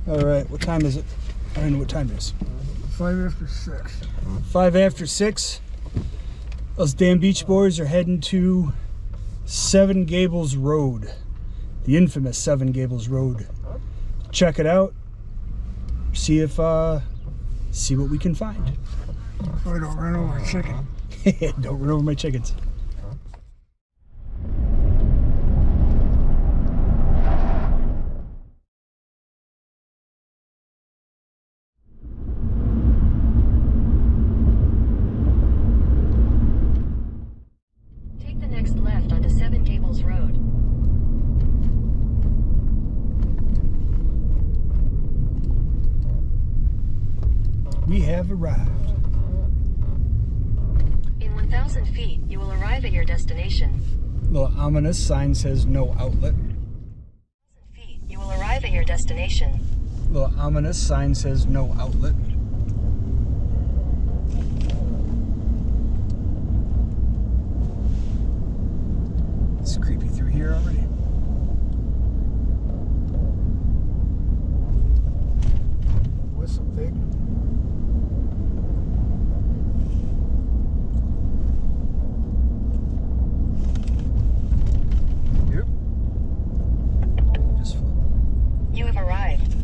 All right, what time is it? I don't know what time it is. 5 after 6. 5 after 6. Us damn beach boys are heading to 7 Gables Road. The infamous 7 Gables Road. Check it out. See what we can find. If I don't run over my chicken. Don't run over my chickens. Take the next left onto 7 Gables Road. We have arrived. In 1,000 feet, you will arrive at your destination. Little ominous sign says no outlet. 1,000 feet, you will arrive at your destination. Little ominous sign says no outlet. It's creepy through here already. Whistle pig. Yep. Just flip. You have arrived.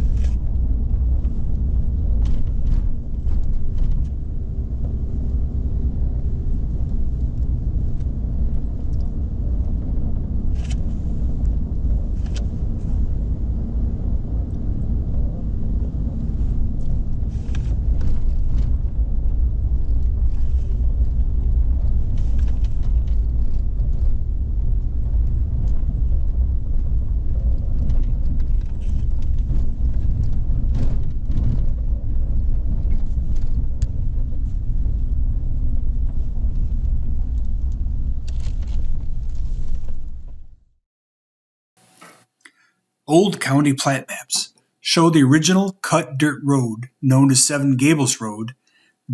Old county plat maps show the original cut dirt road known as 7 Gables Road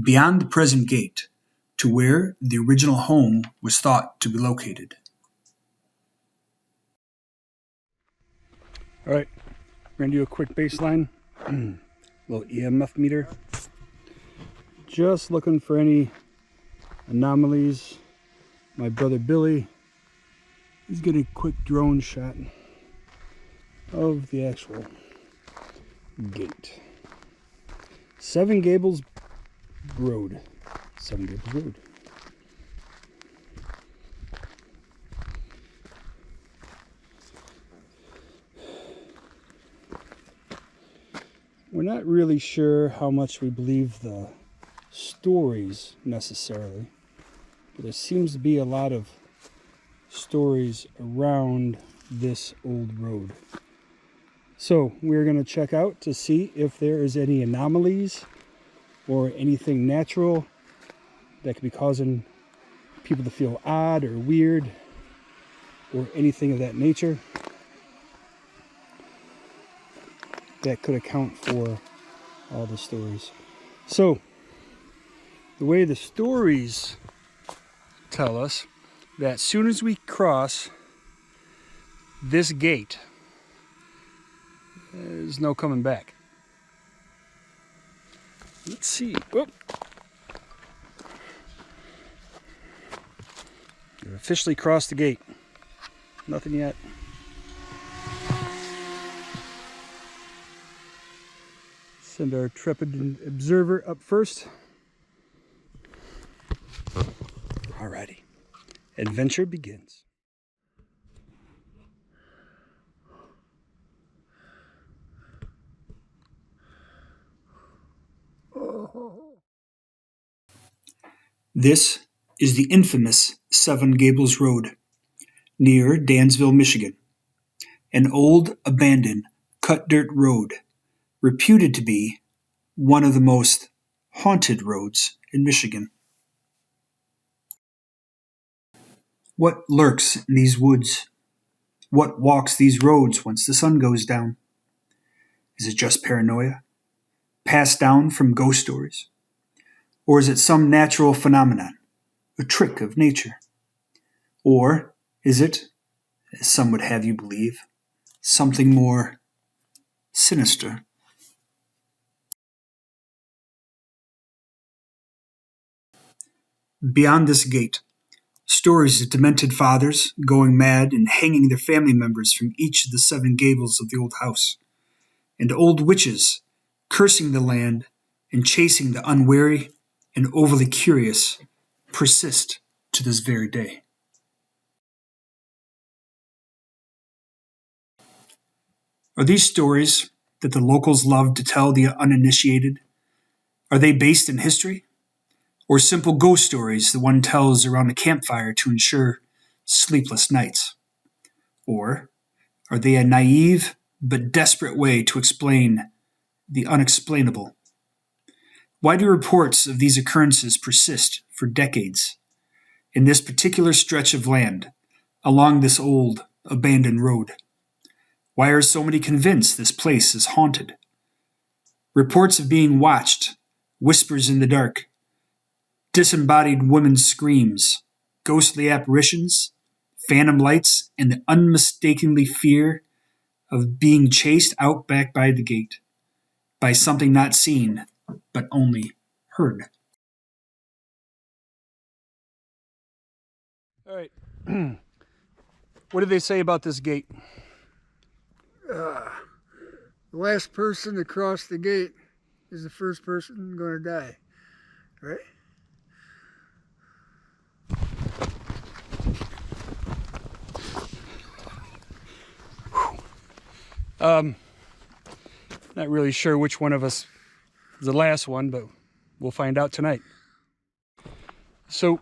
beyond the present gate to where the original home was thought to be located. All right, we're going to do a quick baseline. Little EMF meter. Just looking for any anomalies. My brother Billy is getting a quick drone shot of the actual gate. 7 Gables Road. 7 Gables Road. We're not really sure how much we believe the stories necessarily, but there seems to be a lot of stories around this old road. So we're going to check out to see if there is any anomalies or anything natural that could be causing people to feel odd or weird or anything of that nature that could account for all the stories. So the way the stories tell us that as soon as we cross this gate, there's no coming back. Let's see. Oh. We've officially crossed the gate. Nothing yet. Send our trepid observer up first. Alrighty. Adventure begins. This is the infamous 7 Gables Road, near Dansville, Michigan. An old, abandoned, cut-dirt road, reputed to be one of the most haunted roads in Michigan. What lurks in these woods? What walks these roads once the sun goes down? Is it just paranoia, passed down from ghost stories? Or is it some natural phenomenon, a trick of nature? Or is it, as some would have you believe, something more sinister Beyond this gate, stories of demented fathers going mad and hanging their family members from each of the 7 gables of the old house, and old witches cursing the land and chasing the unwary and overly curious persist to this very day. Are these stories that the locals love to tell the uninitiated? Are they based in history? Or simple ghost stories that one tells around a campfire to ensure sleepless nights? Or are they a naive but desperate way to explain the unexplainable? Why do reports of these occurrences persist for decades in this particular stretch of land along this old, abandoned road? Why are so many convinced this place is haunted? Reports of being watched, whispers in the dark, disembodied women's screams, ghostly apparitions, phantom lights, and the unmistakably fear of being chased out back by the gate by something not seen but only heard. All right. What did they say about this gate? The last person to cross the gate is the first person going to die. Right? Not really sure which one of us is the last one, but we'll find out tonight. So,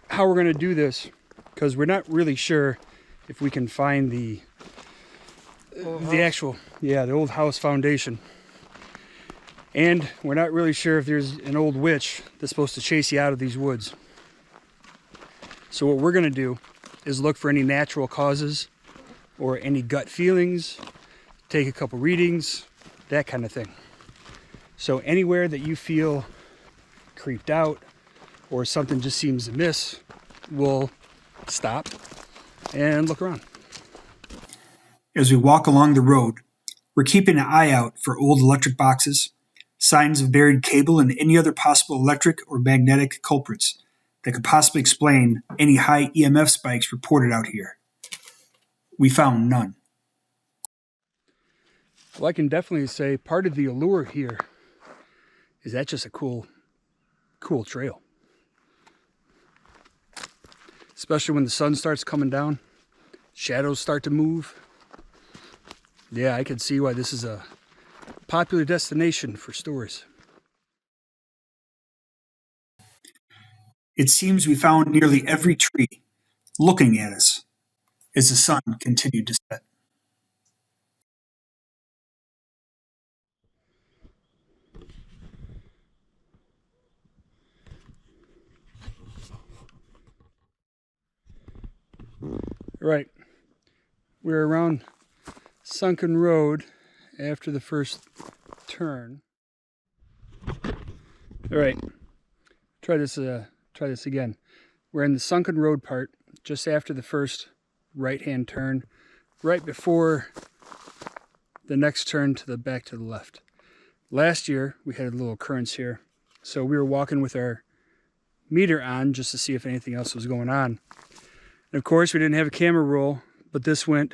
how we're going to do this, because we're not really sure if we can find the actual, the old house foundation. And we're not really sure if there's an old witch that's supposed to chase you out of these woods. So what we're going to do is look for any natural causes or any gut feelings, take a couple readings, that kind of thing. So anywhere that you feel creeped out or something just seems amiss, we'll stop and look around. As we walk along the road, we're keeping an eye out for old electric boxes, signs of buried cable, and any other possible electric or magnetic culprits that could possibly explain any high EMF spikes reported out here. We found none. Well, I can definitely say part of the allure here is that just a cool trail. Especially when the sun starts coming down, shadows start to move. Yeah, I could see why this is a popular destination for stories. It seems we found nearly every tree looking at us as the sun continued to set. Right. We're around Sunken Road after the first turn. All right. Try this again. We're in the Sunken Road part, just after the first right-hand turn, right before the next turn to the back to the left. Last year, we had a little occurrence here. So we were walking with our meter on just to see if anything else was going on. And of course, we didn't have a camera roll, but this went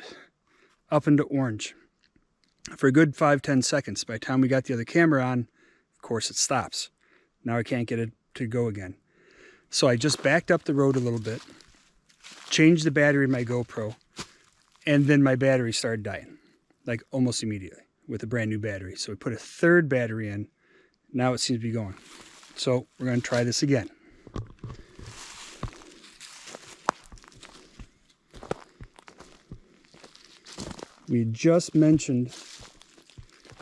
up into orange for a good 5-10 seconds. By the time we got the other camera on, of course, it stops. Now I can't get it to go again. So I just backed up the road a little bit, changed the battery in my GoPro, and then my battery started dying, like almost immediately with a brand new battery. So we put a third battery in. Now it seems to be going. So we're going to try this again. We just mentioned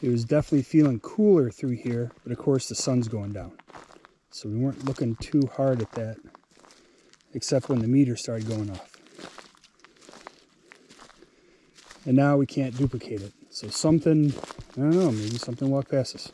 it was definitely feeling cooler through here, but of course the sun's going down. So we weren't looking too hard at that, except when the meter started going off. And now we can't duplicate it. So something, I don't know, maybe something walked past us.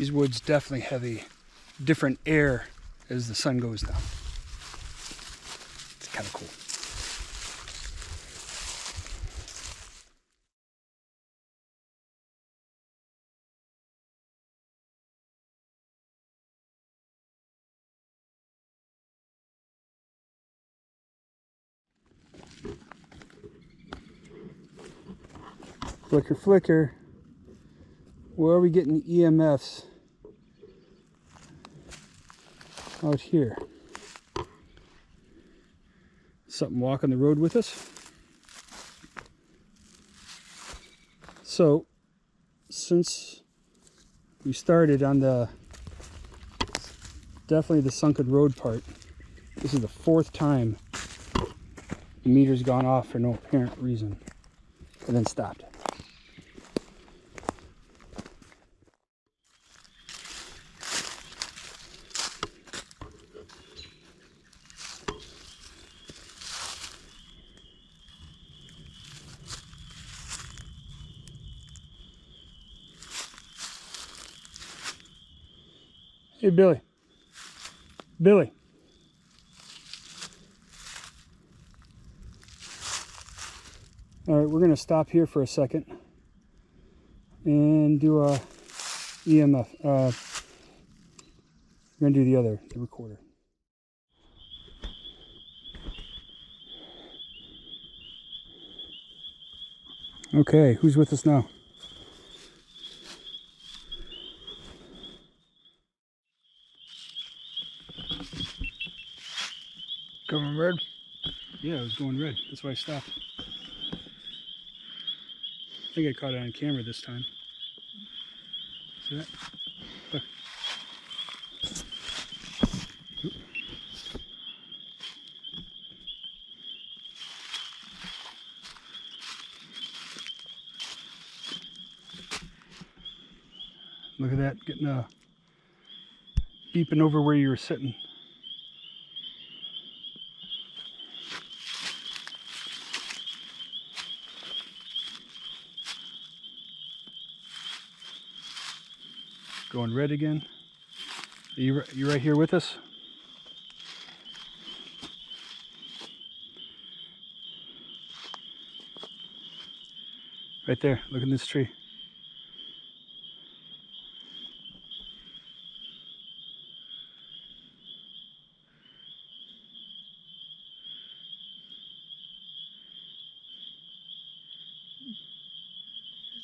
These woods definitely have a different air as the sun goes down. It's kind of cool. Flicker, flicker. Where are we getting the EMFs? Out here. Something walking the road with us. So, since we started on definitely the sunken road part, this is the 4th time the meter's gone off for no apparent reason and then stopped. Hey, Billy. Billy. All right, we're going to stop here for a second and do a EMF. We're going to do the recorder. Okay, who's with us now? Coming red? Yeah, it was going red. That's why I stopped. I think I caught it on camera this time. See that? Look. Oop. Look at that, getting beeping over where you were sitting. Going red again. Are you right here with us? Right there, look at this tree.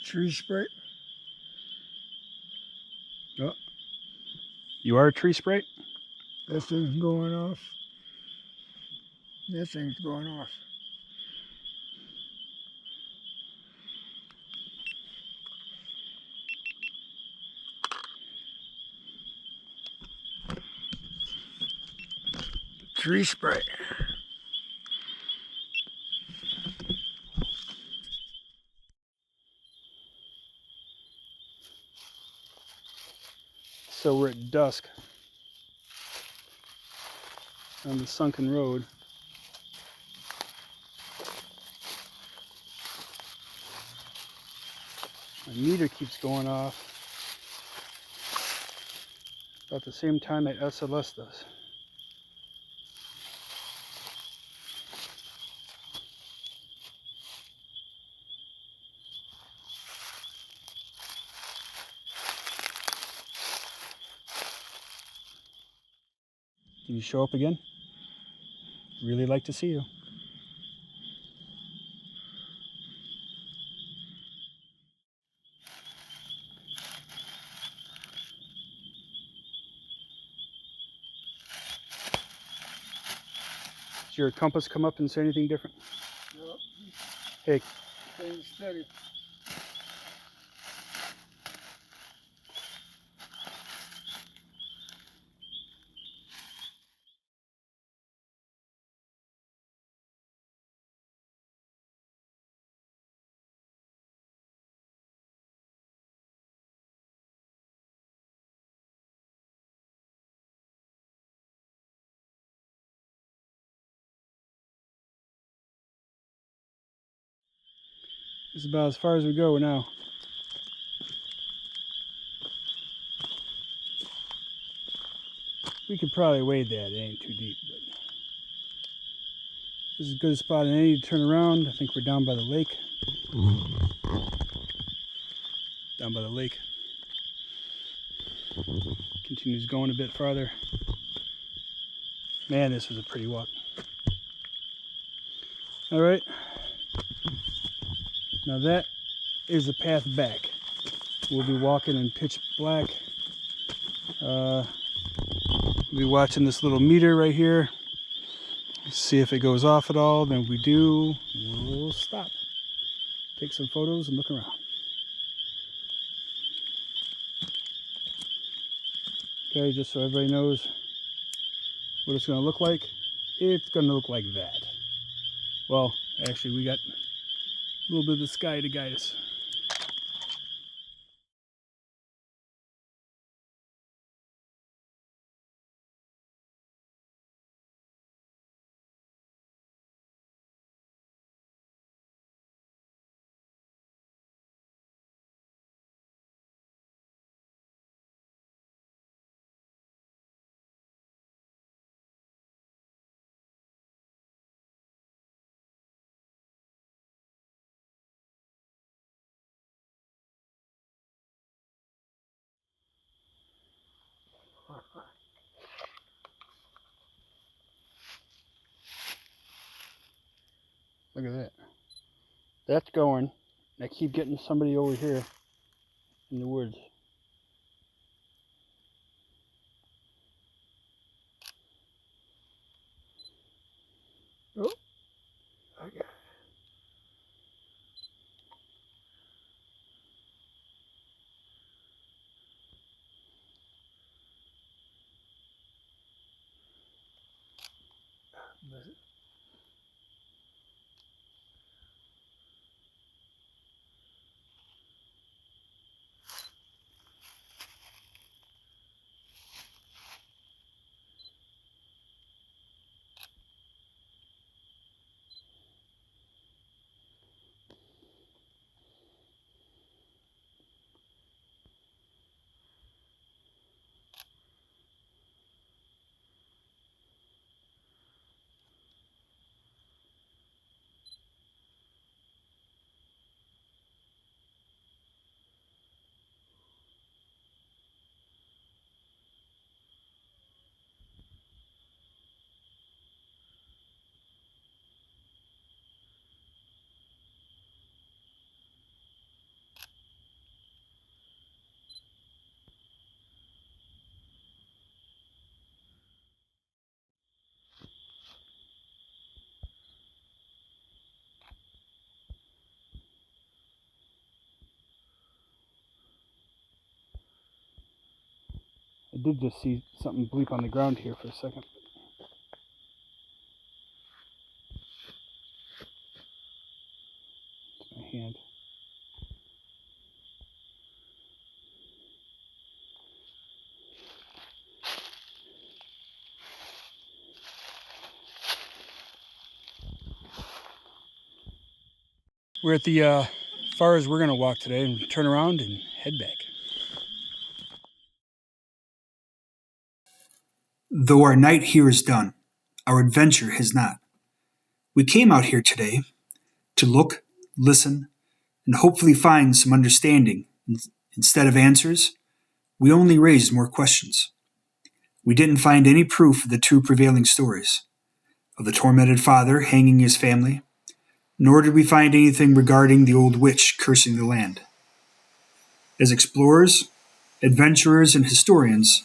Tree sprite? Oh, you are a tree sprite? That thing's going off. That thing's going off. Tree sprite. So we're at dusk on the sunken road. My meter keeps going off about the same time that SLS does. Can you show up again? Really like to see you. Does your compass come up and say anything different? Yep. Hey, Staying steady. this is about as far as we go now. We could probably wade that. It ain't too deep, but this is as good a spot as any to turn around. I think we're down by the lake. Down by the lake. Continues going a bit farther. Man, this was a pretty walk. All right. Now that is the path back. We'll be walking in pitch black. We'll be watching this little meter right here. See if it goes off at all. Then if we do, we'll stop. Take some photos and look around. Okay, just so everybody knows what it's going to look like. It's going to look like that. Well, actually, we got a little bit of the sky to guide us. Look at that. That's going. I keep getting somebody over here in the woods. Oh, okay. I did just see something bleep on the ground here for a second. It's my hand. We're at the far as we're going to walk today and turn around and head back. Though our night here is done, our adventure has not. We came out here today to look, listen, and hopefully find some understanding. Instead of answers, we only raised more questions. We didn't find any proof of the two prevailing stories, of the tormented father hanging his family, nor did we find anything regarding the old witch cursing the land. As explorers, adventurers, and historians,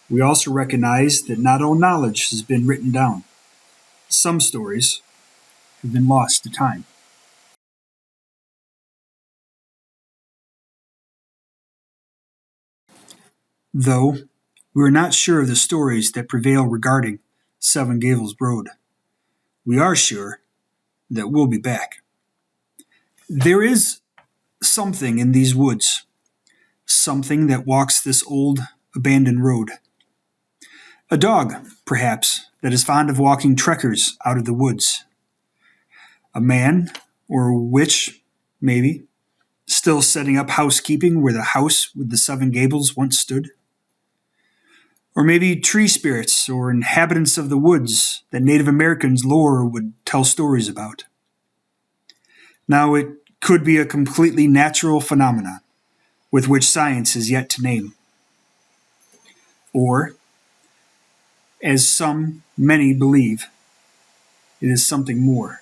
we also recognize that not all knowledge has been written down. Some stories have been lost to time. Though we are not sure of the stories that prevail regarding 7 Gables Road, we are sure that we'll be back. There is something in these woods, something that walks this old, abandoned road. A dog, perhaps, that is fond of walking trekkers out of the woods. A man, or a witch, maybe, still setting up housekeeping where the house with the 7 gables once stood. Or maybe tree spirits or inhabitants of the woods that Native Americans' lore would tell stories about. Now, it could be a completely natural phenomenon with which science is yet to name. Or, as many believe, it is something more,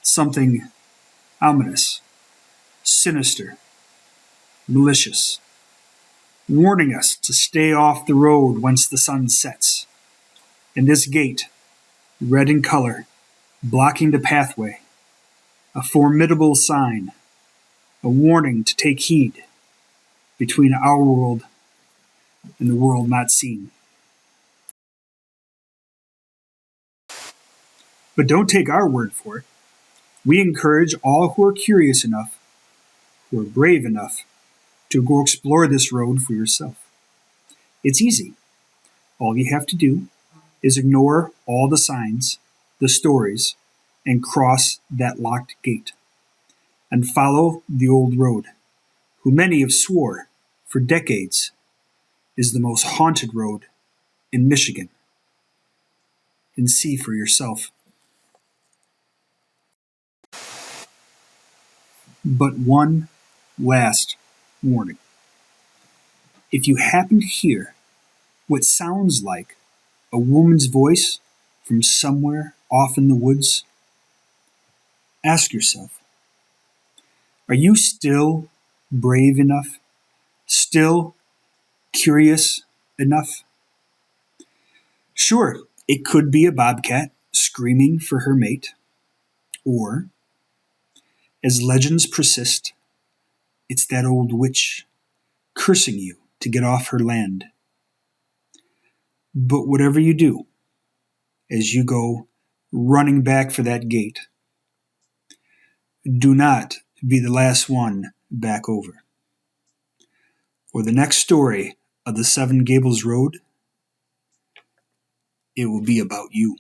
something ominous, sinister, malicious, warning us to stay off the road once the sun sets. And this gate, red in color, blocking the pathway, a formidable sign, a warning to take heed between our world and the world not seen. But don't take our word for it. We encourage all who are curious enough, who are brave enough, to go explore this road for yourself. It's easy. All you have to do is ignore all the signs, the stories, and cross that locked gate. And follow the old road, who many have swore for decades is the most haunted road in Michigan. And see for yourself. But one last warning. If you happen to hear what sounds like a woman's voice from somewhere off in the woods, ask yourself, are you still brave enough? Still curious enough? Sure, it could be a bobcat screaming for her mate, or, as legends persist, it's that old witch cursing you to get off her land. But whatever you do, as you go running back for that gate, do not be the last one back over. For the next story of the 7 Gables Road, it will be about you.